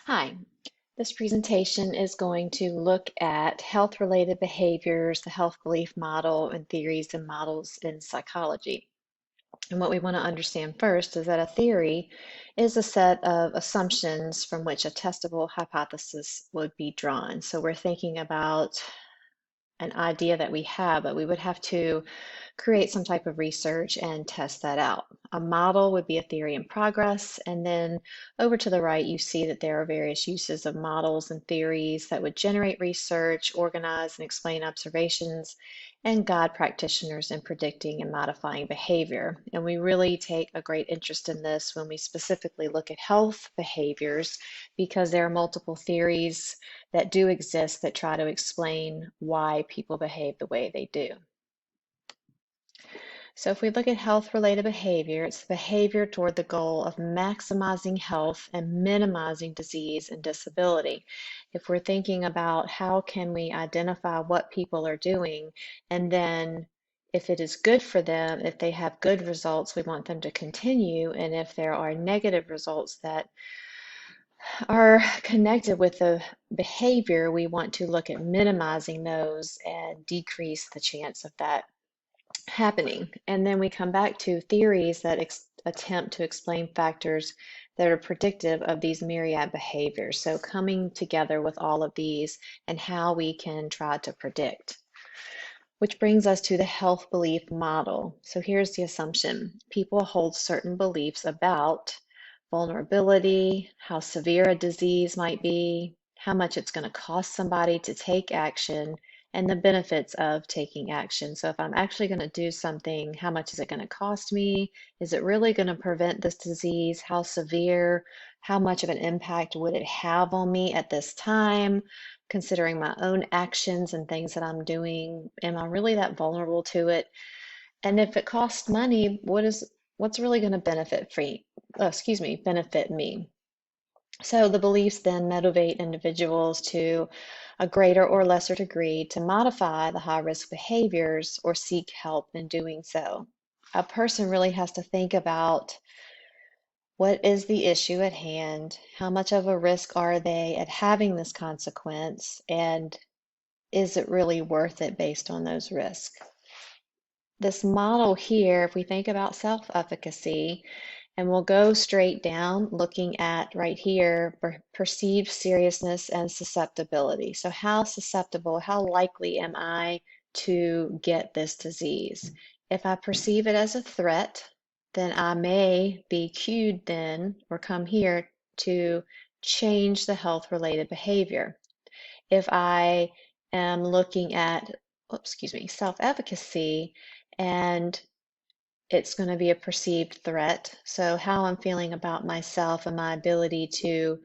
Hi, this presentation is going to look at health-related behaviors, the health belief model, and theories and models in psychology. And what we want to understand first is that a theory is a set of assumptions from which a testable hypothesis would be drawn. So we're thinking about an idea that we have, but we would have to create some type of research and test that out. A model would be a theory in progress, and then over to the right, you see that there are various uses of models and theories that would generate research, organize and explain observations, and guide practitioners in predicting and modifying behavior. And we really take a great interest in this when we specifically look at health behaviors because there are multiple theories that do exist that try to explain why people behave the way they do. So if we look at health-related behavior, it's the behavior toward the goal of maximizing health and minimizing disease and disability. If we're thinking about how can we identify what people are doing, and then if it is good for them, if they have good results, we want them to continue, and if there are negative results that are connected with the behavior, we want to look at minimizing those and decrease the chance of that happening. And then we come back to theories that attempt to explain factors that are predictive of these myriad behaviors. So coming together with all of these and how we can try to predict. Which brings us to the health belief model. So here's the assumption. People hold certain beliefs about vulnerability, how severe a disease might be, how much it's going to cost somebody to take action, and the benefits of taking action. So if I'm actually going to do something, how much is it going to cost me? Is it really going to prevent this disease? How severe? How much of an impact would it have on me at this time? Considering my own actions and things that I'm doing, am I really that vulnerable to it? And if it costs money, what's really going to benefit me? So the beliefs then motivate individuals to a greater or lesser degree to modify the high risk behaviors or seek help in doing so. A person really has to think about what is the issue at hand, how much of a risk are they at having this consequence, and is it really worth it based on those risks? This model here, if we think about self-efficacy, and we'll go straight down looking at right here, perceived seriousness and susceptibility. So how susceptible, how likely am I to get this disease? If I perceive it as a threat, then I may be cued then, or come here to change the health-related behavior. If I am looking at, self-efficacy, and it's going to be a perceived threat. So how I'm feeling about myself and my ability to,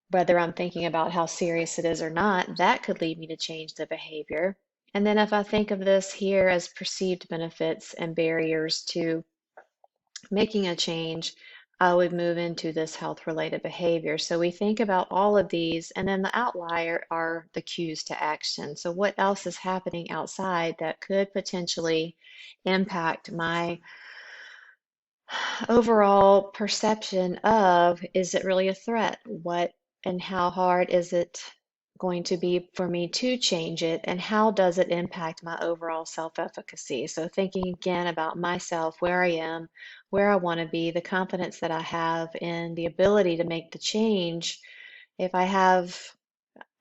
whether I'm thinking about how serious it is or not, that could lead me to change the behavior. And then if I think of this here as perceived benefits and barriers to making a change, I would move into this health-related behavior. So we think about all of these, and then the outlier are the cues to action. So what else is happening outside that could potentially impact my overall perception of, is it really a threat? What and how hard is it going to be for me to change it? And how does it impact my overall self-efficacy? So thinking again about myself, where I am, where I want to be, the confidence that I have in the ability to make the change. If I have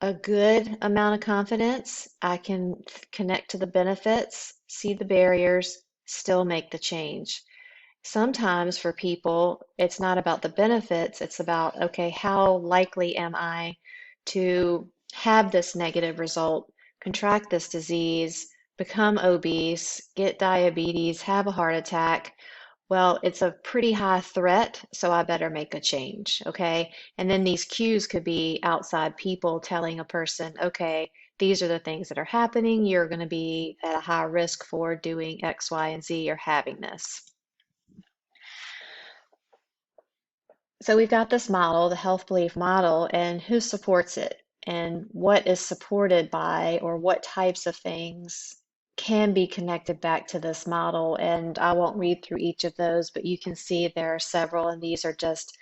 a good amount of confidence, I can connect to the benefits, see the barriers, still make the change. Sometimes for people, it's not about the benefits, it's about, okay, how likely am I to have this negative result, contract this disease, become obese, get diabetes, have a heart attack? Well, it's a pretty high threat, so I better make a change, okay? And then these cues could be outside people telling a person, okay, these are the things that are happening. You're going to be at a high risk for doing X, Y, and Z or having this. So we've got this model, the health belief model, and who supports it, and what is supported by, or what types of things can be connected back to this model. And I won't read through each of those, but you can see there are several, and these are just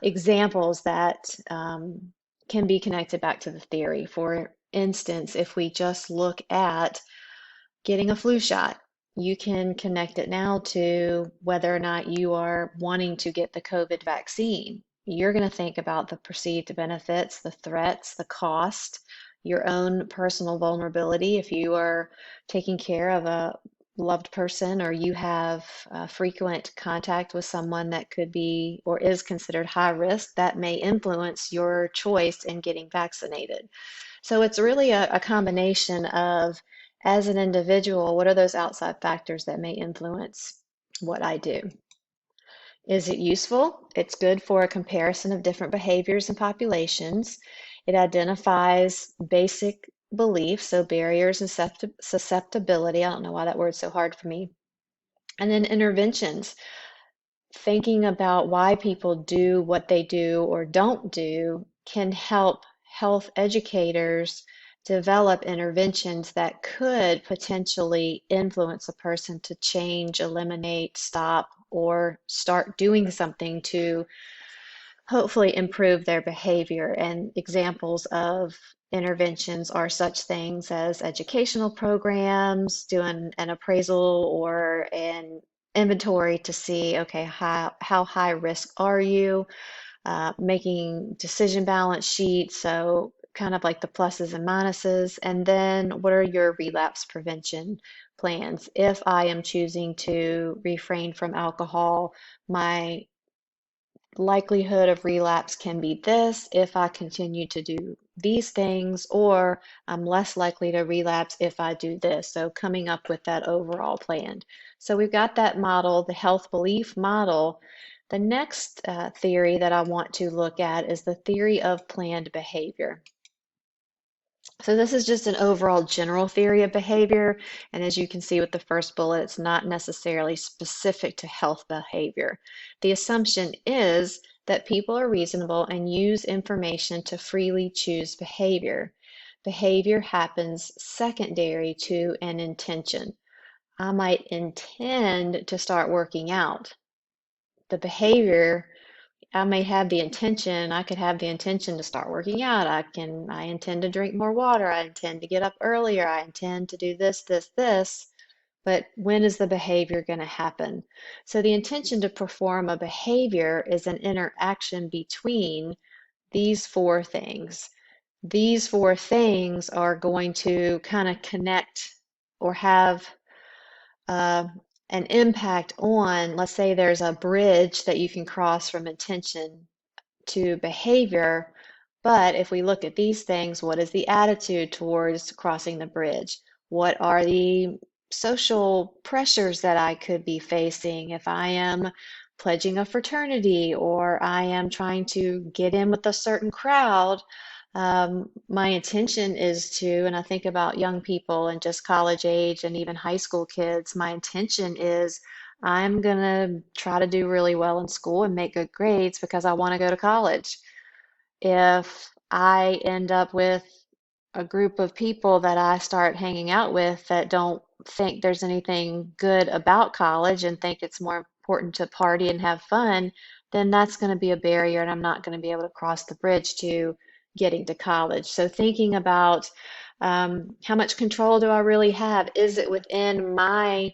examples that can be connected back to the theory. For instance, if we just look at getting a flu shot, you can connect it now to whether or not you are wanting to get the COVID vaccine. You're going to think about the perceived benefits, the threats, the cost, your own personal vulnerability. If you are taking care of a loved person or you have frequent contact with someone that could be or is considered high risk, that may influence your choice in getting vaccinated. So it's really a combination of, as an individual, what are those outside factors that may influence what I do? Is it useful? It's good for a comparison of different behaviors and populations. It identifies basic beliefs, so barriers and susceptibility. I don't know why that word's so hard for me. And then interventions, thinking about why people do what they do or don't do can help health educators develop interventions that could potentially influence a person to change, eliminate, stop, or start doing something to hopefully improve their behavior. And examples of interventions are such things as educational programs, doing an appraisal or an inventory to see, okay, how high risk are you? Making decision balance sheets, so kind of like the pluses and minuses. And then what are your relapse prevention plans? If I am choosing to refrain from alcohol, my likelihood of relapse can be this if I continue to do these things, or I'm less likely to relapse if I do this. So coming up with that overall plan. So we've got that model, the health belief model. The next theory that I want to look at is the theory of planned behavior. So this is just an overall general theory of behavior. And as you can see with the first bullet, it's not necessarily specific to health behavior. The assumption is that people are reasonable and use information to freely choose behavior. Behavior happens secondary to an intention. I might intend to start working out. The behavior, I may have the intention, I could have the intention to start working out. I intend to drink more water. I intend to get up earlier. I intend to do this, this, this. But when is the behavior going to happen? So the intention to perform a behavior is an interaction between these four things. These four things are going to kind of connect or have uh, an impact on, let's say there's a bridge that you can cross from intention to behavior. But if we look at these things, what is the attitude towards crossing the bridge? What are the social pressures that I could be facing if I am pledging a fraternity or I am trying to get in with a certain crowd? My intention is to, and I think about young people and just college age and even high school kids, my intention is I'm going to try to do really well in school and make good grades because I want to go to college. If I end up with a group of people that I start hanging out with that don't think there's anything good about college and think it's more important to party and have fun, then that's going to be a barrier and I'm not going to be able to cross the bridge to getting to college. So thinking about how much control do I really have? Is it within my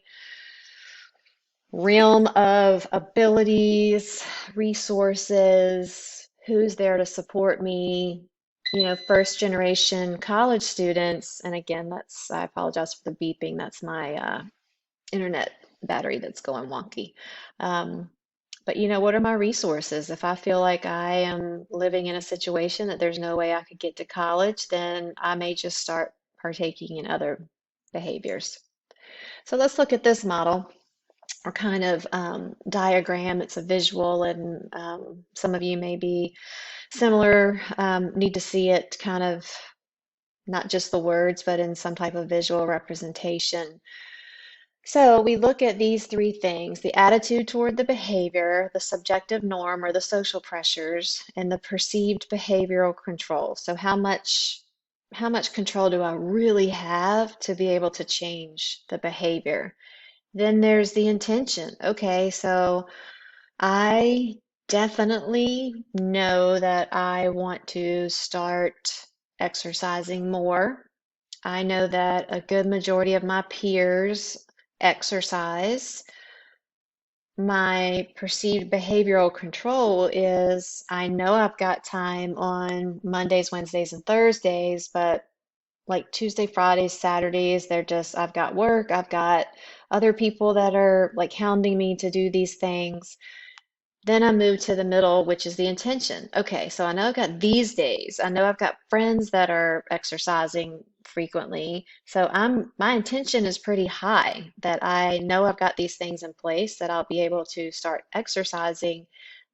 realm of abilities, resources, who's there to support me? First generation college students, and again, I apologize for the beeping. That's my internet battery that's going wonky. But what are my resources? If I feel like I am living in a situation that there's no way I could get to college, then I may just start partaking in other behaviors. So let's look at this model or kind of diagram. It's a visual, and some of you may be similar, need to see it kind of not just the words, but in some type of visual representation. So we look at these three things: the attitude toward the behavior, the subjective norm or the social pressures, and the perceived behavioral control. So how much control do I really have to be able to change the behavior? Then there's the intention. Okay, so I definitely know that I want to start exercising more. I know that a good majority of my peers exercise. My perceived behavioral control is I know I've got time on Mondays, Wednesdays, and Thursdays, but like Tuesday, Fridays, Saturdays, I've got work, I've got other people that are like hounding me to do these things. Then I move to the middle, which is the intention. Okay, so I know I've got these days. I know I've got friends that are exercising frequently. So my intention is pretty high that I know I've got these things in place that I'll be able to start exercising.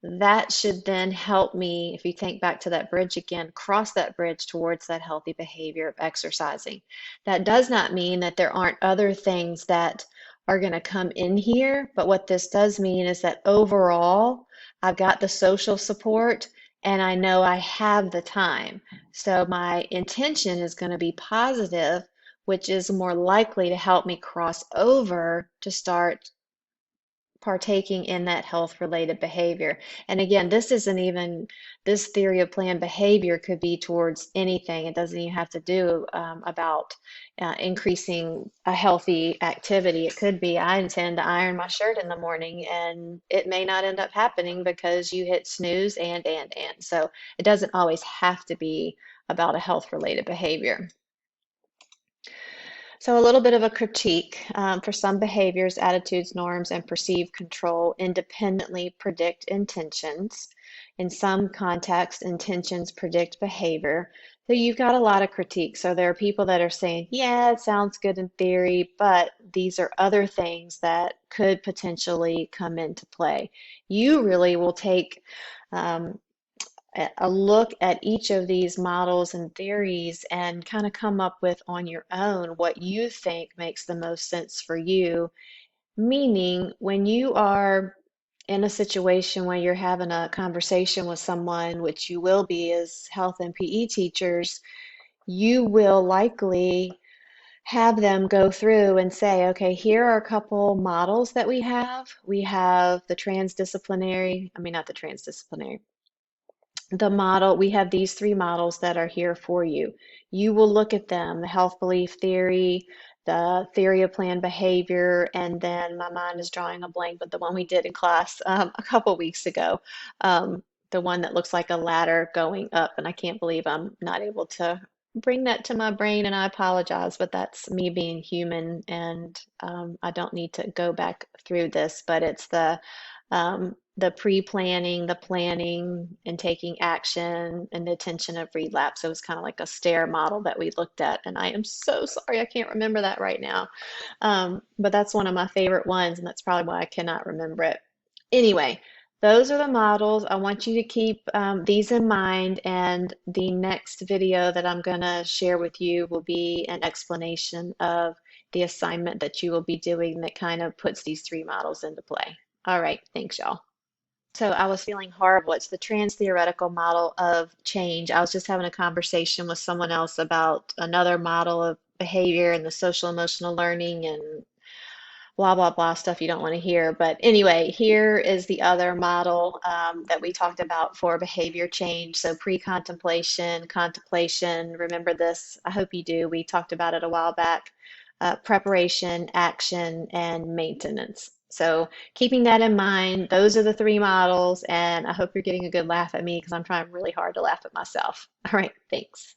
That should then help me, if you think back to that bridge again, cross that bridge towards that healthy behavior of exercising. That does not mean that there aren't other things that are going to come in here. But what this does mean is that overall, I've got the social support and I know I have the time. So my intention is going to be positive, which is more likely to help me cross over to start partaking in that health related behavior. And again, this theory of planned behavior could be towards anything. It doesn't even have to do about increasing a healthy activity. It could be I intend to iron my shirt in the morning and it may not end up happening because you hit snooze and. So it doesn't always have to be about a health related behavior. So, a little bit of a critique for some behaviors, attitudes, norms, and perceived control independently predict intentions. In some contexts, intentions predict behavior. So, you've got a lot of critique. So, there are people that are saying, yeah, it sounds good in theory, but these are other things that could potentially come into play. You really will take um, a look at each of these models and theories and kind of come up with on your own what you think makes the most sense for you. Meaning, when you are in a situation where you're having a conversation with someone, which you will be as health and PE teachers, you will likely have them go through and say, okay, here are a couple models that we have. We have the transdisciplinary, I mean, not the transdisciplinary, the model, we have these three models that are here for you. You will look at them, the health belief theory, the theory of planned behavior, and then my mind is drawing a blank, but the one we did in class a couple weeks ago, the one that looks like a ladder going up, and I can't believe I'm not able to bring that to my brain, and I apologize, but that's me being human, and I don't need to go back through this, but it's the pre-planning, the planning, and taking action, and the attention of relapse. It was kind of like a stair model that we looked at, and I am so sorry I can't remember that right now. But that's one of my favorite ones, and that's probably why I cannot remember it. Anyway, those are the models. I want you to keep these in mind, and the next video that I'm going to share with you will be an explanation of the assignment that you will be doing that kind of puts these three models into play. All right, thanks, y'all. So I was feeling horrible. It's the trans-theoretical model of change. I was just having a conversation with someone else about another model of behavior and the social emotional learning and blah, blah, blah stuff you don't want to hear. But anyway, here is the other model that we talked about for behavior change. So pre-contemplation, contemplation, remember this? I hope you do. We talked about it a while back. Preparation, action, and maintenance. So keeping that in mind, those are the three models, and I hope you're getting a good laugh at me because I'm trying really hard to laugh at myself. All right, thanks.